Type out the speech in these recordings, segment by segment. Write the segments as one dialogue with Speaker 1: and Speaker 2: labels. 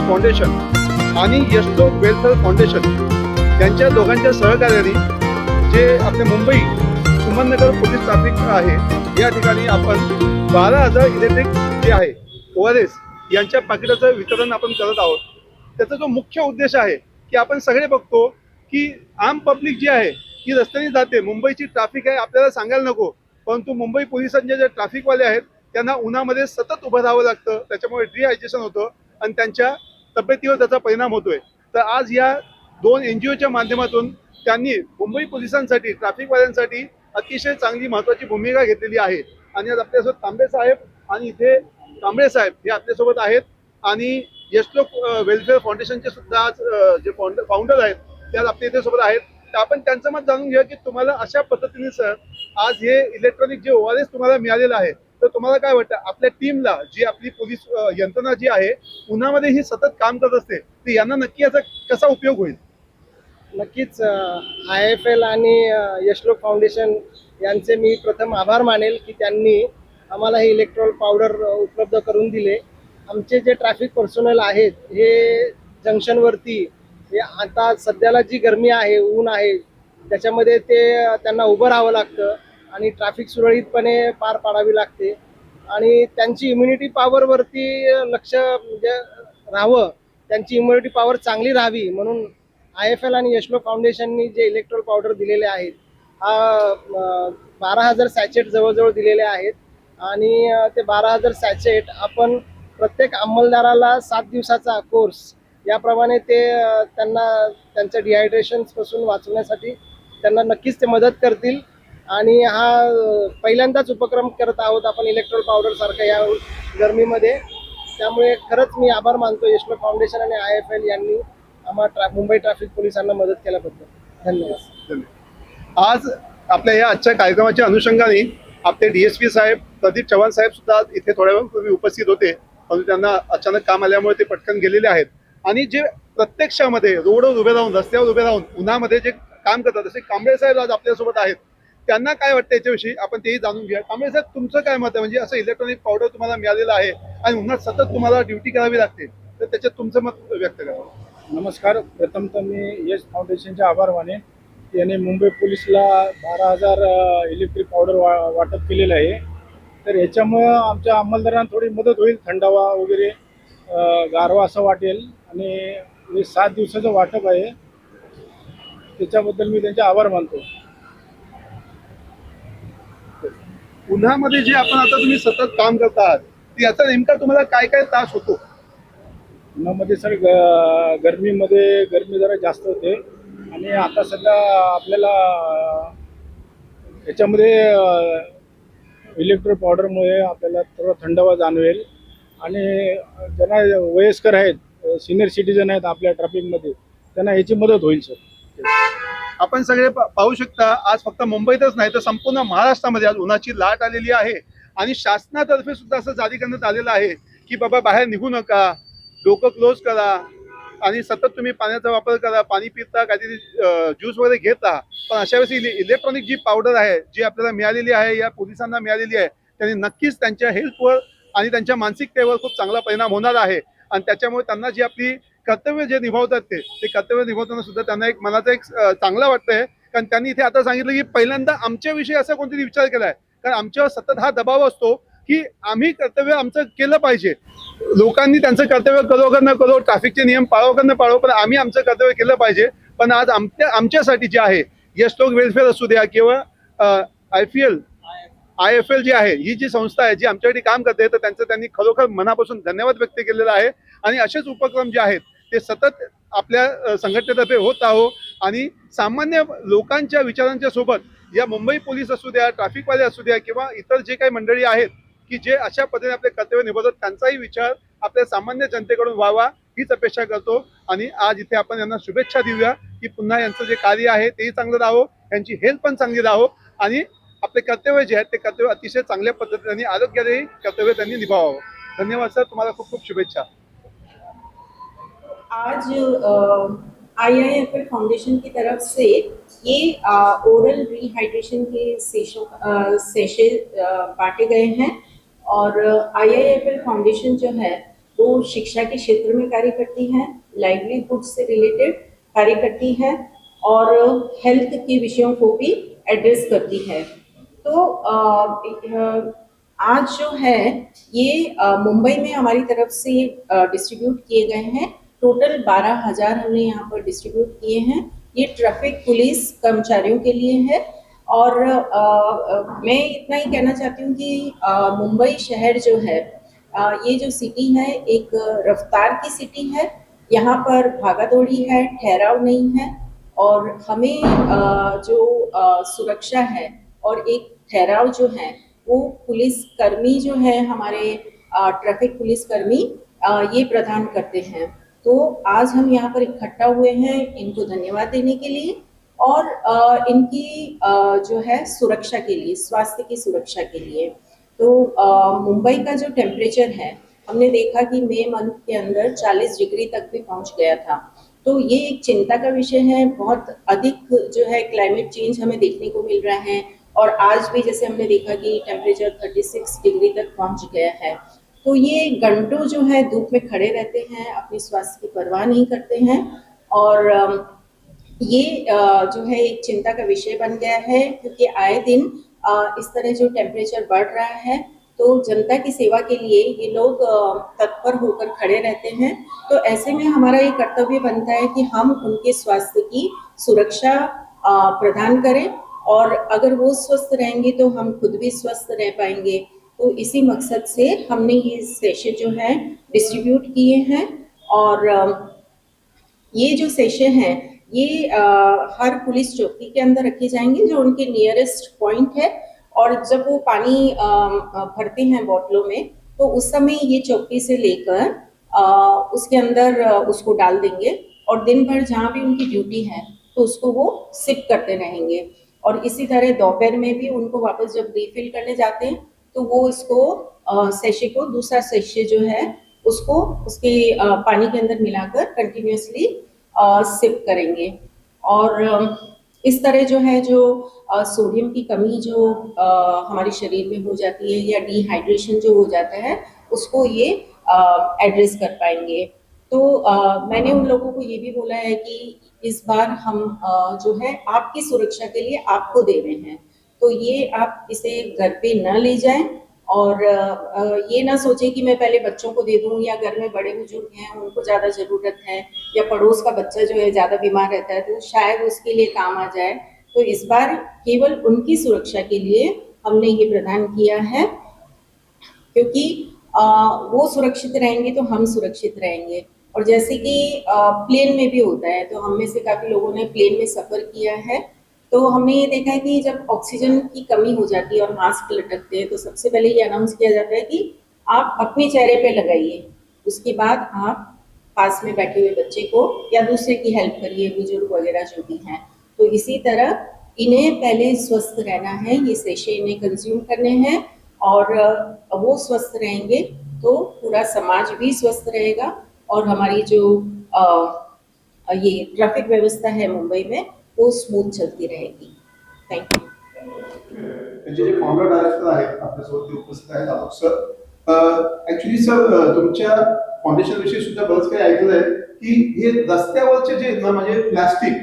Speaker 1: Foundation आणि यशलोक welfare foundation यांच्या दोघांच्या सहकार्याने जे आपले मुंबई सुमननगर पोलीस ट्रॅफिक आहे या ठिकाणी आपण 12,000 इलेक्ट्रिक जे आहे ORS यांच्या पाकिटाचं वितरण आपण करत आहोत। त्याचा जो मुख्य उद्देश आहे की आपण सगळे बघतो की आम पब्लिक जी आहे ती रस्त्याने जाते, मुंबईची ट्रॅफिक आहे आपल्याला सांगायला नको, परंतु मुंबई पोलिसांचे जे ट्रॅफिकवाले आहेत त्यांना उन्हामध्ये सतत उभं राहावं लागतं, त्याच्यामुळे डिहायड्रेशन होतं आणि त्यांच्या तब्येतीवर त्याचा परिणाम होतोय। तर आज या 2 NGOच्या माध्यमातून त्यांनी मुंबई पोलिसांसाठी ट्रॅफिकवाल्यांसाठी अतिशय चांगली महत्त्वाची भूमिका घेतलेली आहे। आणि आज आपल्यासोबत तांबे साहेब आणि इथे कांबळे साहेब हे आपल्यासोबत आहेत आणि यशलोक वेलफेअर फाउंडेशनचे सुद्धा आज जे फाउंडर आहेत ते आज आपल्या इथे सोबत आहेत। तर आपण त्यांचं मत जाणून घेऊया की तुम्हाला अशा पद्धतीने सर आज हे इलेक्ट्रॉनिक जे ORS तुम्हाला मिळालेलं आहे तर तुम्हाला काय वाटतं आपल्या टीमला जी आपली पोलीस यंत्रणा जी आहे उन्हामध्ये ही सतत काम करत असते तर यांना नक्की याचा कसा उपयोग होईल?
Speaker 2: नक्कीच IIFL आणि यशलोक फाउंडेशन यांचे मी प्रथम आभार मानेल की त्यांनी आम्हाला हे इलेक्ट्रॉल पावडर उपलब्ध करून दिले। आमचे जे ट्रॅफिक पर्सनल आहेत हे जंक्शनवरती हे आता सध्याला जी गरमी आहे, ऊन आहे, त्याच्यामध्ये त्यांना उभं राहावं लागतं आणि ट्रॅफिक सुरळीतपणे पार पाडावी लागते आणि त्यांची इम्युनिटी पॉवरवरती लक्ष म्हणजे राहावं, त्यांची इम्युनिटी पॉवर चांगली राहावी म्हणून IIFL आणि यशलोक फाउंडेशननी जे इलेक्ट्रॉल पावडर दिलेले आहेत हा 12,000 सॅचेट जवळजवळ दिलेले आहेत आणि ते 12,000 सॅचेट आपण प्रत्येक अंमलदाराला 7 दिवसाचा कोर्स याप्रमाणे ते त्यांना त्यांच्या डिहायड्रेशनपासून वाचवण्यासाठी त्यांना नक्कीच ते मदत करतील। आणि हा पहिल्यांदाच उपक्रम करत आहोत आपण इलेक्ट्रॉल पावडर सारखा या गरमीमध्ये, त्यामुळे खरंच मी आभार मानतो यशलोक फाउंडेशन आणि IIFL यांनी आम्हाला मुंबई ट्रॅफिक पोलिसांना मदत केल्याबद्दल धन्यवाद।
Speaker 1: आज आपल्या या आजच्या कार्यक्रमाच्या अनुषंगाने आपले DSP साहेब प्रदीप चव्हाण साहेब सुद्धा इथे थोड्या वेळापूर्वी उपस्थित होते, परंतु त्यांना अचानक काम आल्यामुळे ते पटकन गेलेले आहेत। आणि जे प्रत्यक्षामध्ये रोडवर उभे राहून रस्त्यावर उभे राहून उन्हामध्ये जे काम करतात असे कांबळे साहेब आज आपल्यासोबत आहेत, त्यांना काय वाटतं याच्याविषयी आपण तेही जाणून घ्या। कांबळे साहेब तुमचं काय मत आहे, म्हणजे असं इलेक्ट्रॉनिक पावडर तुम्हाला मिळालेलं आहे आणि उन्हात सतत तुम्हाला ड्युटी करावी लागते तर त्याच्यात तुमचं मत व्यक्त करा।
Speaker 3: नमस्कार, प्रथमतः मी यश फाउंडेशनचे आभार मानेन, याने मुंबई पोलिसला 12,000 इलेक्ट्रिक पावडर वाटप केलेलं आहे। तर याच्यामुळं आमच्या अंमलदारांना थोडी मदत होईल, थंडावा वगैरे गारवा असं वाटेल आणि हे 7 दिवसाचं वाटप आहे त्याच्याबद्दल मी त्यांचे आभार मानतो।
Speaker 1: उन्हामध्ये जे आपण आता तुम्ही सतत काम करतात याचा नेमका तुम्हाला काय काय त्रास होतो?
Speaker 3: उन्हामध्ये सर गरमी जरा जास्त होते आणि आता सध्या आपल्याला याच्यामध्ये इलेक्ट्रिक पावडरमुळे आपल्याला थोडा थंडावा जाणवेल आणि ज्यांना वयस्कर आहेत, सिनियर सिटीजन आहेत आपल्या ट्रॅफिकमध्ये, त्यांना याची मदत होईल सर।
Speaker 1: आपण सगळे पाहू शकता आज फक्त मुंबईतच नाही तर संपूर्ण महाराष्ट्रामध्ये आज उन्हाची लाट आलेली आहे आणि शासनातर्फे सुद्धा असं जारी करण्यात आलेलं आहे की बाबा बाहेर निघू नका, डोकं क्लोज करा आणि सतत तुम्ही पाण्याचा वापर करा, पाणी पिता काहीतरी ज्यूस वगैरे घेता। पण अशा वेळेस इलेक्ट्रॉनिक जी पावडर आहे जी आपल्याला मिळालेली आहे या पोलिसांना मिळालेली आहे त्यांनी नक्कीच त्यांच्या हेल्थवर आणि त्यांच्या मानसिकतेवर खूप चांगला परिणाम होणार आहे आणि त्याच्यामुळे त्यांना जी आपली कर्तव्य जे निभावतात ते कर्तव्य निभावताना सुद्धा त्यांना एक मनाचा एक चांगला वाटतंय, कारण त्यांनी इथे आता सांगितलं की पहिल्यांदा आमच्याविषयी असा कोणतरी विचार केलाय, कारण आमच्यावर सतत हा दबाव असतो की आम्ही कर्तव्य आमचं केलं पाहिजे, लोकांनी त्यांचं कर्तव्य करो का न करो, ट्रॅफिकचे नियम पाळो का न पाळो, पण आम्ही आमचं कर्तव्य केलं पाहिजे। पण आज आमच्यासाठी जे आहे यशलोक वेलफेअर असू द्या किंवा IIFL जी आहे ही जी संस्था आहे जी आमच्यासाठी काम करते तर त्यांचं त्यांनी खरोखर मनापासून धन्यवाद व्यक्त केलेला आहे आणि असेच उपक्रम जे आहेत ते सतत आपल्या संघटनेतर्फे होत आहो आणि सामान्य लोकांच्या विचारांच्या सोबत या मुंबई पोलीस असू द्या, ट्रॅफिकवाले असू द्या किंवा इतर जे काही मंडळी आहेत की जे अशा पद्धतीने आपले कर्तव्य निभावतात त्यांचाही विचार आपल्या सामान्य जनतेकडून व्हावा हीच अपेक्षा करतो। आणि आज इथे आपण यांना शुभेच्छा देऊया की पुन्हा यांचं जे कार्य आहे तेही चांगलं राहो, यांची हेल्थ पण चांगली राहो आणि आपले कर्तव्य जे आहेत ते कर्तव्य अतिशय चांगल्या पद्धतीने आरोग्याने कर्तव्य त्यांनी निभावावं। धन्यवाद सर, तुम्हाला खूप खूप शुभेच्छा।
Speaker 4: आज IIFL फाउंडेशन की तरफ से ये ओरल रिहाइड्रेशन के सेशे बांटे गए हैं और IIFL फाउंडेशन जो है वो शिक्षा के क्षेत्र में कार्य करती हैं, लाइवलीहुड से रिलेटेड कार्य करती हैं और हेल्थ के विषयों को भी एड्रेस करती है। तो आज जो है ये मुंबई में हमारी तरफ से डिस्ट्रीब्यूट किए गए हैं। टोटल 12,000 हमने यहाँ पर डिस्ट्रीब्यूट किए हैं। ये ट्रैफिक पुलिस कर्मचारियों के लिए है और मैं इतना ही कहना चाहती हूँ कि मुंबई शहर जो है ये जो सिटी है एक रफ्तार की सिटी है। यहाँ पर भागा दौड़ी है, ठहराव नहीं है और हमें जो सुरक्षा है और एक ठहराव जो है वो पुलिस कर्मी जो है हमारे ट्रैफिक पुलिस कर्मी ये प्रदान करते हैं। तो आज हम यहाँ पर इकट्ठा हुए हैं इनको धन्यवाद देने के लिए और इनकी जो है सुरक्षा के लिए, स्वास्थ्य की सुरक्षा के लिए। तो मुंबई का जो टेम्परेचर है हमने देखा कि मई मंथ के अंदर 40 डिग्री तक भी पहुंच गया था। तो ये एक चिंता का विषय है। बहुत अधिक जो है क्लाइमेट चेंज हमें देखने को मिल रहा है और आज भी जैसे हमने देखा कि टेम्परेचर 36 डिग्री तक पहुंच गया है। तो ये घंटों जो है धूप में खड़े रहते हैं, अपने स्वास्थ्य की परवाह नहीं करते हैं और ये जो है एक चिंता का विषय बन गया है क्योंकि आए दिन इस तरह जो टेम्परेचर बढ़ रहा है तो जनता की सेवा के लिए ये लोग तत्पर होकर खड़े रहते हैं। तो ऐसे में हमारा ये कर्तव्य बनता है कि हम उनके स्वास्थ्य की सुरक्षा प्रदान करें और अगर वो स्वस्थ रहेंगे तो हम खुद भी स्वस्थ रह पाएंगे। तो इसी मकसद से हमने ये सेशे जो है डिस्ट्रीब्यूट किए हैं और ये जो सेशे हैं ये हर पुलिस चौकी के अंदर रखे जाएंगे जो उनके नियरेस्ट पॉइंट है और जब वो पानी भरते हैं बोतलों में तो उस समय ये चौकी से लेकर उसके अंदर उसको डाल देंगे और दिन भर जहाँ भी उनकी ड्यूटी है तो उसको वो सिप करते रहेंगे और इसी तरह दोपहर में भी उनको वापस जब रिफिल करने जाते हैं तो वो इसको सेशे को दूसरा सेशे जो है उसको उसके पानी के अंदर मिलाकर कंटिन्यूसली सिप करेंगे और इस तरह जो है जो सोडियम की कमी जो हमारे शरीर में हो जाती है या डिहाइड्रेशन जो हो जाता है उसको ये एड्रेस कर पाएंगे। तो मैंने उन लोगों को ये भी बोला है कि इस बार हम जो है आपकी सुरक्षा के लिए आपको दे रहे हैं तो ये आप इसे घर पे न ले जाएं और ये ना सोचें कि मैं पहले बच्चों को दे दूं या घर में बड़े बुजुर्ग हैं उनको ज़्यादा ज़रूरत है या पड़ोस का बच्चा जो है ज़्यादा बीमार रहता है तो शायद उसके लिए काम आ जाए। तो इस बार केवल उनकी सुरक्षा के लिए हमने ये प्रदान किया है क्योंकि वो सुरक्षित रहेंगे तो हम सुरक्षित रहेंगे। और जैसे कि प्लेन में भी होता है तो हम में से काफ़ी लोगों ने प्लेन में सफ़र किया है तो हमने ये देखा है कि जब ऑक्सीजन की कमी हो जाती है और मास्क लटकते हैं तो सबसे पहले ये अनाउंस किया जाता है कि आप अपने चेहरे पे लगाइए, उसके बाद आप पास में बैठे हुए बच्चे को या दूसरे की हेल्प करिए, बुजुर्ग वगैरह जो भी हैं। तो इसी तरह इन्हें पहले स्वस्थ रहना है, ये सेशे इन्हें कंज्यूम करने हैं और वो स्वस्थ रहेंगे तो पूरा समाज भी स्वस्थ रहेगा और हमारी जो ये ट्रैफिक व्यवस्था है मुंबई में वो स्मूथ चलती रहेगी। Thank you.
Speaker 1: त्यांचे जे फाउंडर डायरेक्टर आहेत आपल्यासोबत ते उपस्थित आहेत आलोक सर। ऍक्च्युली सर तुमच्या फाउंडेशन विषयी सुद्धा बरंच काही ऐकलंय की हे रस्त्यावरचे जे ना म्हणजे प्लास्टिक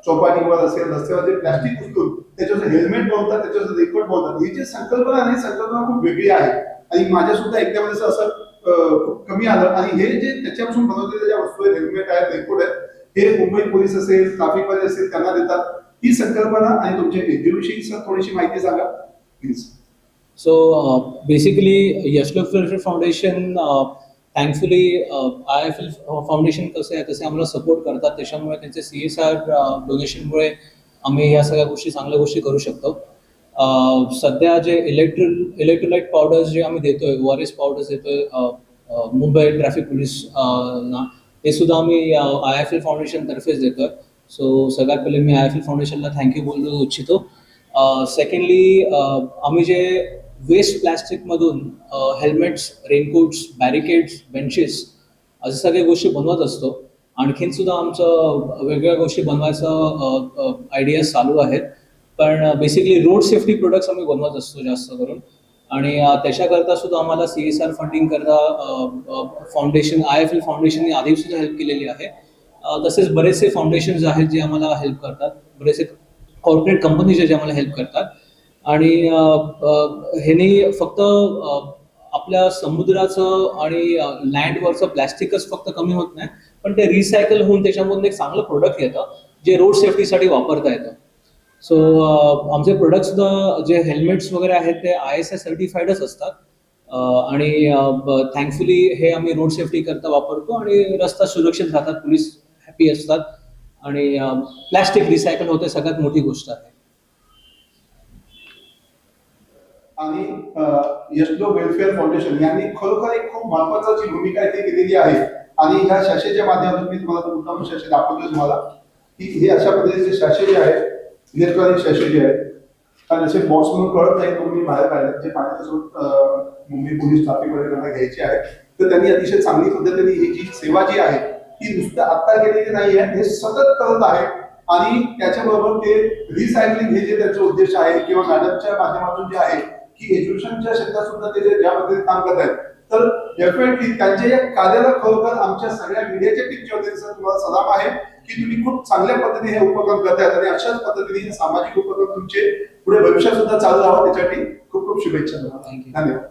Speaker 1: चौपाटीवर असेल रस्त्यावर जे प्लास्टिक उचलून त्याच्यावर हेल्मेट बोलतात त्याच्यावर रेकॉर्ड बोलतात ही जी संकल्पना आहे संकल्पना खूप वेगळी आहे आणि माझ्या सुद्धा ऐकण्यामध्ये असं खूप कमी आलं आणि हे जे त्याच्यापासून बनवलेल्या ज्या वस्तू आहेत हेल्मेट आहेत रेकॉर्ड आहेत हे मुंबई पोलीस असेल ट्रॅफिक वाले असेल त्यांना देतात ही संकल्पना आणि तुमच्या विषयी सर थोडीशी माहिती सांगा please.
Speaker 5: So basically, Yashlok welfare foundation thankfully IIFL foundation कसं आहे तसे आम्हाला सपोर्ट करतात त्याच्यामुळे त्यांचे CSR डोनेशनमुळे आम्ही या सगळ्या गोष्टी चांगल्या गोष्टी करू शकतो. सध्या जे इलेक्ट्रोलाइट पावडर्स जे आम्ही देतोय ORS पावडर्स देतोय मुंबई ट्रॅफिक पोलीस ना ते सुद्धा आम्ही IIFL फाउंडेशन तर्फेच देतोय. सो सगळ्यात पहिले मी IIFL फाउंडेशनला थँक्यू बोलू इच्छितो. सेकंडली आम्ही जे वेस्ट प्लॅस्टिकमधून हेल्मेट्स, रेनकोट्स, बॅरिकेड्स, बेंचेस अशा सगळ्या गोष्टी बनवत असतो. आणखीन सुद्धा आमचं वेगवेगळ्या गोष्टी बनवायचं आयडियाज चालू आहेत. पण बेसिकली रोड सेफ्टी प्रोडक्ट्स आम्ही बनवत असतो जास्त करून. आणि त्याच्याकरता सुद्धा आम्हाला CSR फंडिंग करता फाउंडेशन IIFL फाउंडेशनने आधी सुद्धा हेल्प केलेली आहे. तसेच बरेचसे फाउंडेशन्स आहेत जे आम्हाला हेल्प करतात, बरेचसे कॉर्पोरेट कंपनीज जे आम्हाला हेल्प करतात. आणि ह्याने फक्त आपल्या समुद्राचं आणि लँडवरचं प्लॅस्टिकच फक्त कमी होत नाही, पण ते रिसायकल होऊन त्याच्यामधून एक चांगलं प्रोडक्ट येतं जे रोड सेफ्टीसाठी वापरता येतं. सो आमचे प्रोडक्ट सुद्धा जे हेल्मेट्स वगैरे आहेत ते ISI सर्टिफाईडच असतात. आणि थँकफुली हे आम्ही रोड सेफ्टी करता वापरतो आणि रस्ता सुरक्षित राहतात, पोलीस हॅपी असतात आणि प्लॅस्टिक रिसायकल होते, सगळ्यात मोठी गोष्ट आहे.
Speaker 1: आणि यशलो वेलफेअर फाउंडेशन यांनी खरोखर एक खूप महत्वाची भूमिका इथे केलेली आहे. आणि ह्या शाखेच्या माध्यमातून मी तुम्हाला उत्तम शाखे दाखवतो तुम्हाला की हे अशा पद्धतीचे शाखे जे आहेत, इलेक्ट्रॉनिक शाखे जे आहेत, कारण असे बॉक्स म्हणून कळत नाही, तुम्ही बाहेर काढले जे पाण्याचा स्रोत मुंबई पोलीस ट्रॅफिक वगैरे त्यांना घ्यायचे आहे, तर त्यांनी अतिशय चांगली पद्धतीने ही जी सेवा जी आहे ती नुसतं आत्ता केलेली नाही आहे, हे सतत करत आहे. आणि त्याच्याबरोबर ते रिसायकलिंग हे जे त्यांचा उद्देश आहे किंवा मॅडमच्या माध्यमातून जे आहे की एज्युकेशनच्या क्षेत्रात सुद्धा ते ज्या पद्धतीने काम करत आहेत, तर डेफिनेटली त्यांच्या या कार्याला खरोखर आमच्या सगळ्या मीडियाच्या टीमच्या वतीने तुम्हाला सलाम आहे की तुम्ही खूप चांगल्या पद्धतीने हे उपक्रम करतायत आणि अशाच पद्धतीने सामाजिक उपक्रम तुमचे पुढे भविष्यात सुद्धा चालू राहावं, त्यासाठी खूप खूप शुभेच्छा तुम्हाला. धन्यवाद.